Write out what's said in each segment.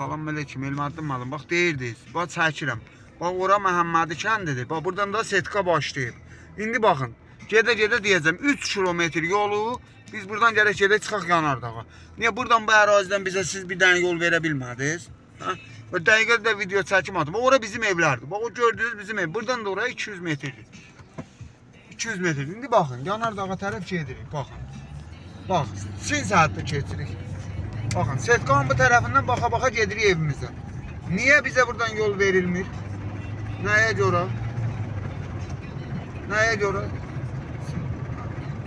Salam aleyküm, Elmadın malım. Bax deyirdiniz. Bax çəkirəm. Bax ora Məhəmmədi kəndidir. Bax buradan da setka başlayıb. İndi baxın. Gedə-gedə deyəcəm 3 kilometr yolu biz buradan gərək çıxaq Yanardağa. Niyə buradan bu ərazidən bizə siz bir dənə yol verə bilmədiniz? Hə? Və dəqiqədə də video çəkim atdım. Ora bizim evlərdir. Bax o gördüyünüz bizim ev. Buradan da oraya 200 metrdir. 200 metr. İndi baxın Yanardağa tərəf gedirik. Baxın. Bax, Çin saatda keçirik. Baxın, Setkanın bu tərəfindən baxa-baxa gedirik evimizə. Niyə bizə buradan yol verilmir? Nəyə görə? Nəyə görə?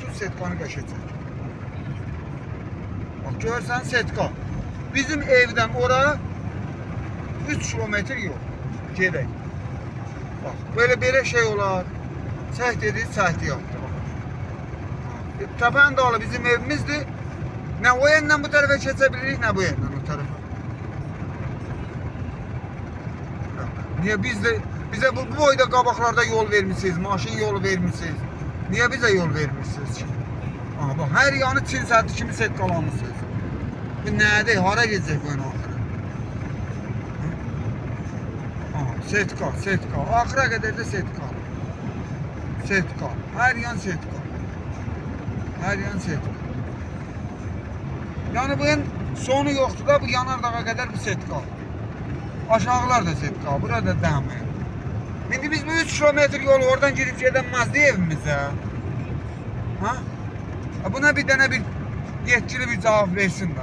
Tut Setkanı qəşəcək. Bax, görsən Setka. Bizim evdən ora 3 kilometr yol. Gedək. Bax, belə şey olar. Səht dedik, səhti yaptı. Təpən dağlı bizim evimizdir. Nə o yandan bu tərəfə keçə bilirik, nə bu yandan o tərəfə. Niyə bizə bu boyda qabaqlarda yol vermişsiniz, maşın yolu vermişsiniz. Niyə bizə yol vermişsiniz ki? Aha, bax, hər yanı Çin səhti kimi setkalanmışsınız. Bu nədir? Hara gedəcək bu yana axırı? Aha, setka. Axıra qədər də setka. Setka. Hər yan setka. Hər yan setka. Yani bunun sonu yoktu da bu Yanardağa kadar bir setka. Aşağılar da setka. Burada devam. Şimdi biz bu 3 kilometre yolu oradan girip gedemez diye evimize. Ha? Buna bir tane bir yetkili bir cevap versin de.